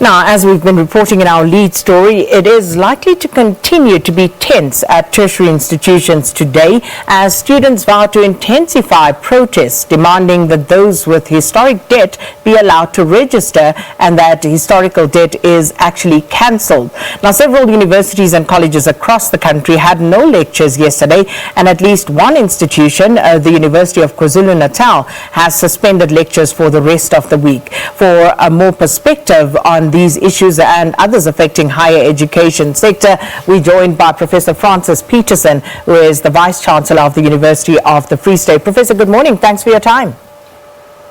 Now, as we've been reporting in our lead story, it is likely to continue to be tense at tertiary institutions today as students vow to intensify protests demanding that those with historic debt be allowed to register and that historical debt is actually cancelled. Now, several universities and colleges across the country had no lectures yesterday, and at least one institution, the University of KwaZulu-Natal, has suspended lectures for the rest of the week. For a more perspective on these issues and others affecting higher education sector, we're joined by Professor Francis Petersen, who is the Vice Chancellor of the University of the Free State. Professor, good morning. Thanks for your time.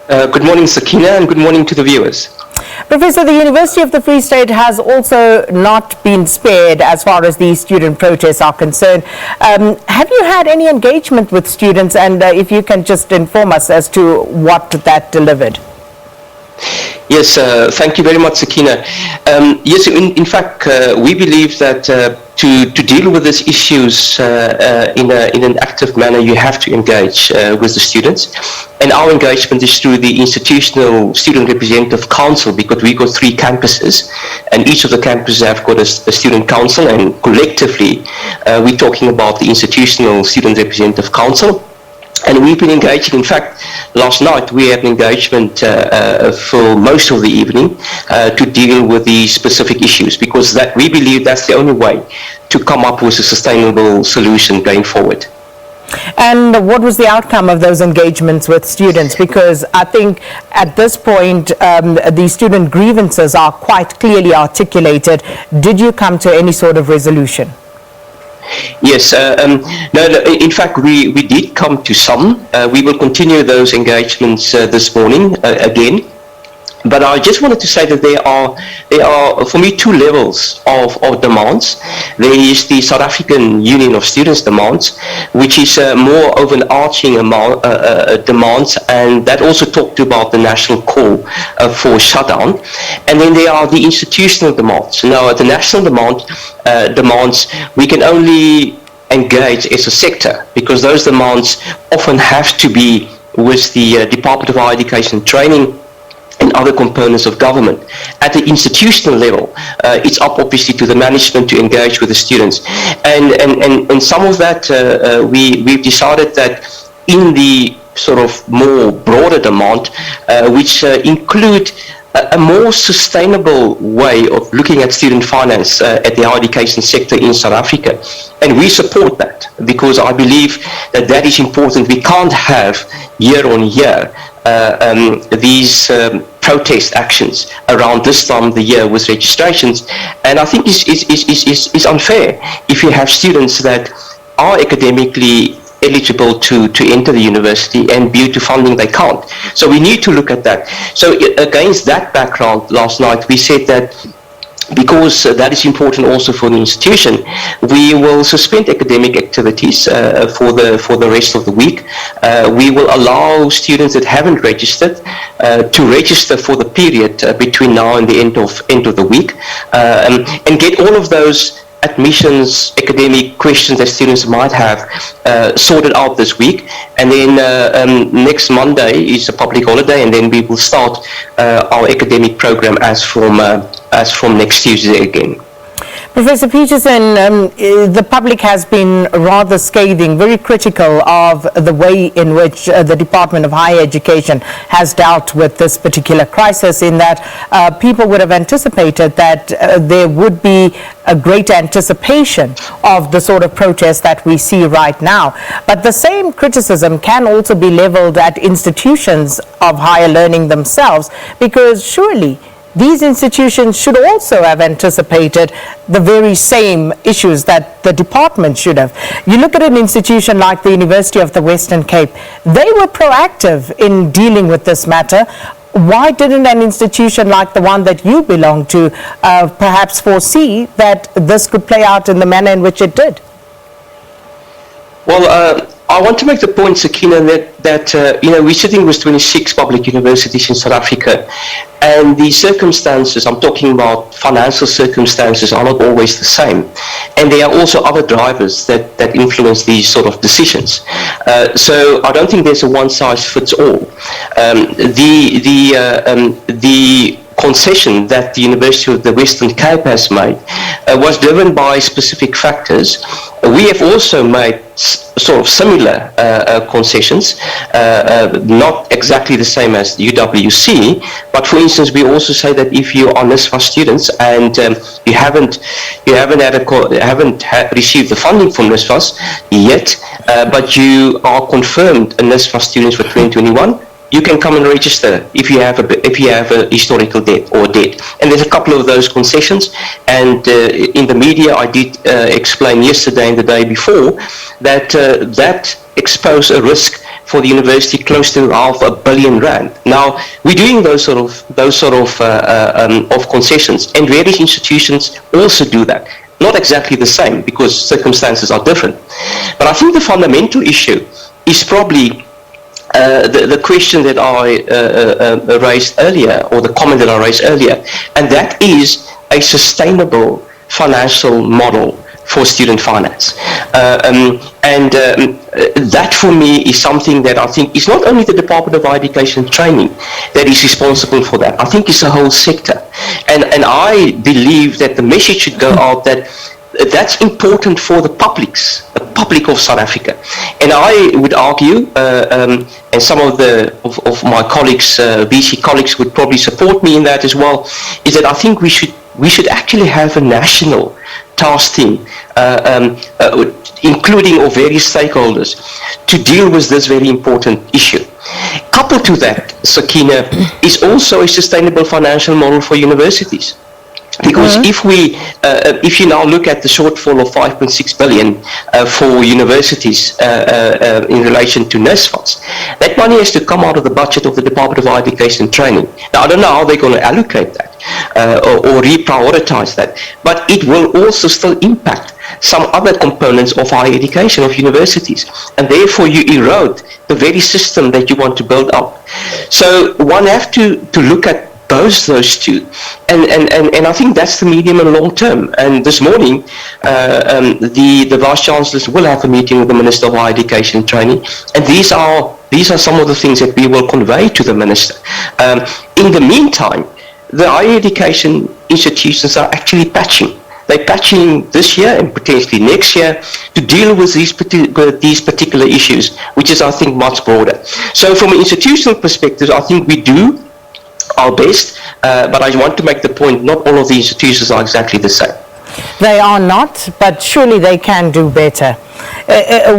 Good morning, Sakina, and good morning to the viewers. Professor, the University of the Free State has also not been spared as far as these student protests are concerned. Have you had any engagement with students, and if you can just inform us as to what that delivered? Yes, thank you very much, Sakina. Yes, in fact, we believe that to deal with these issues in an active manner, you have to engage with the students. And our engagement is through the Institutional Student Representative Council, because we've got 3 campuses, and each of the campuses have got a student council, and collectively we're talking about the Institutional Student Representative Council. And we've been engaging. In fact, last night we had an engagement for most of the evening to deal with these specific issues, because that we believe that's the only way to come up with a sustainable solution going forward. And what was the outcome of those engagements with students? Because I think at this point the student grievances are quite clearly articulated. Did you come to any sort of resolution? Yes, no, in fact, we did come to some. We will continue those engagements this morning again. But I just wanted to say that there are for me 2 levels of demands. There is the South African Union of Students demands, which is more of an arching demands, and that also talked about the national call for shutdown. And then there are the institutional demands. Now, at the national demands, we can only engage as a sector, because those demands often have to be with the Department of Higher Education and Training and other components of government. At the institutional level, it's up obviously to the management to engage with the students. And some of that, we've decided that in the sort of more broader demand, which include a more sustainable way of looking at student finance at the higher education sector in South Africa. And we support that, because I believe that that is important. We can't have year on year these protest actions around this time of the year with registrations. And I think it's unfair if you have students that are academically eligible to enter the university, and due to funding they can't. So we need to look at that. So against that background, last night we said that because that is important also for the institution, we will suspend academic activities for the rest of the week. We will allow students that haven't registered to register for the period between now and the end of the week, and get all of those admissions, academic questions that students might have sorted out this week. And then next Monday is a public holiday, and then we will start our academic program as from next Tuesday again. Professor Petersen, the public has been rather scathing, very critical of the way in which the Department of Higher Education has dealt with this particular crisis, in that people would have anticipated that there would be a great anticipation of the sort of protest that we see right now. But the same criticism can also be leveled at institutions of higher learning themselves, because surely these institutions should also have anticipated the very same issues that the department should have. You look at an institution like the University of the Western Cape, they were proactive in dealing with this matter. Why didn't an institution like the one that you belong to perhaps foresee that this could play out in the manner in which it did? Well, I want to make the point, Sakina, that we're sitting with 26 public universities in South Africa, and the circumstances, I'm talking about financial circumstances, are not always the same. And there are also other drivers that influence these sort of decisions. So I don't think there's a one-size-fits-all. The concession that the University of the Western Cape has made was driven by specific factors. We have also made sort of similar concessions, not exactly the same as UWC, but for instance, we also say that if you are NSFAS students and you haven't received the funding from NSFAS yet, but you are confirmed a NSFAS students for 2021, you can come and register if you have a historical debt or debt. And there's a couple of those concessions, and in the media I did explain yesterday and the day before that that exposed a risk for the university close to R500 million. Now we're doing those sort of concessions, and various institutions also do that. Not exactly the same because circumstances are different, but I think the fundamental issue is probably the question that I raised earlier, or the comment that I raised earlier, and that is a sustainable financial model for student finance. That for me is something that I think is not only the Department of Higher Education and Training that is responsible for that. I think it's the whole sector. And I believe that the message should go out that that's important for the public of South Africa. And I would argue, and some of my colleagues, BC colleagues would probably support me in that as well, is that I think we should actually have a national task team, including of various stakeholders, to deal with this very important issue. Coupled to that, Sakina, is also a sustainable financial model for universities. Because if you now look at the shortfall of 5.6 billion for universities in relation to NSFAS, that money has to come out of the budget of the Department of Higher Education and Training. Now, I don't know how they're going to allocate that or reprioritize that, but it will also still impact some other components of higher education, of universities, and therefore you erode the very system that you want to build up. So one have to look at those two, and I think that's the medium and long term. And this morning, the Vice Chancellors will have a meeting with the Minister of Higher Education and Training, and these are some of the things that we will convey to the Minister. In the meantime, the higher education institutions are actually patching. They're patching this year and potentially next year to deal with these particular issues, which is, I think, much broader. So from an institutional perspective, I think we do our best, but I want to make the point, not all of the institutions are exactly the same. They are not, but surely they can do better.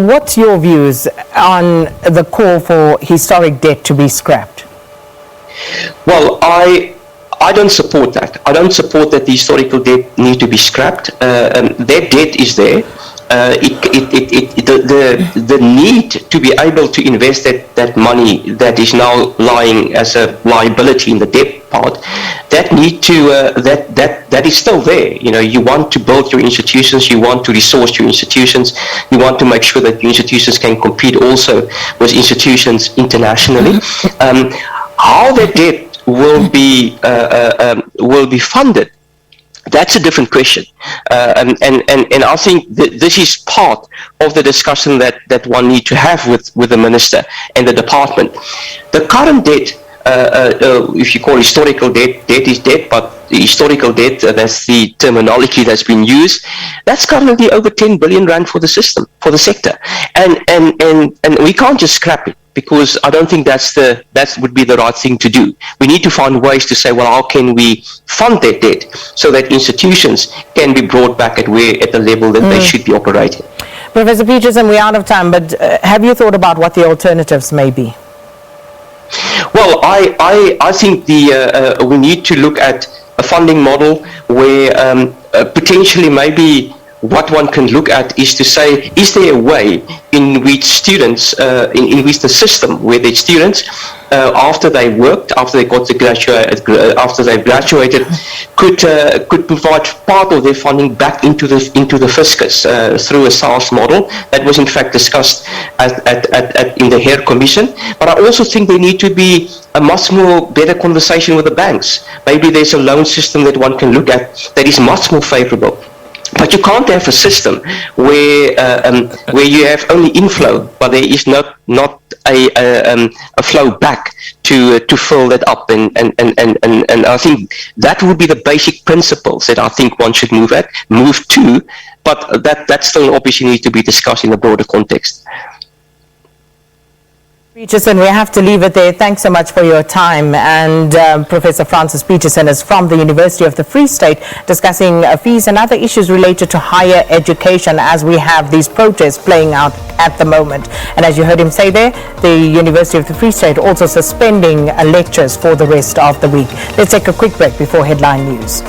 What's your views on the call for historic debt to be scrapped? Well, I don't support that. I don't support that the historical debt need to be scrapped. Their debt is there. The need to be able to invest that money that is now lying as a liability in the debt part, that need to that is still there. You know, you want to build your institutions, you want to resource your institutions, you want to make sure that your institutions can compete also with institutions internationally. How the debt will be funded, that's a different question, and I think this is part of the discussion that one need to have with the Minister and the department. The current debt, if you call historical debt, debt is debt, but the historical debt, that's the terminology that's been used, that's currently over 10 billion rand for the system, for the sector, and we can't just scrap it, because I don't think that would be the right thing to do. We need to find ways to say, well, how can we fund that debt so that institutions can be brought back at the level that they should be operating. Professor Petersen, we're out of time, but have you thought about what the alternatives may be? Well, I think we need to look at a funding model where potentially maybe what one can look at is to say, is there a way in which students, in which the system where the students, after they worked, after they got to graduate, after they graduated, could provide part of their funding back into the fiscus through a SARS model that was in fact discussed in the Hare Commission. But I also think there need to be a much more better conversation with the banks. Maybe there's a loan system that one can look at that is much more favorable. But you can't have a system where you have only inflow, but there is not a flow back to fill that up, and I think that would be the basic principles that I think one should move to, but that's still an opportunity to be discussed in a broader context. Petersen, we have to leave it there. Thanks so much for your time. And Professor Francis Petersen is from the University of the Free State, discussing fees and other issues related to higher education as we have these protests playing out at the moment. And as you heard him say there, the University of the Free State also suspending lectures for the rest of the week. Let's take a quick break before headline news.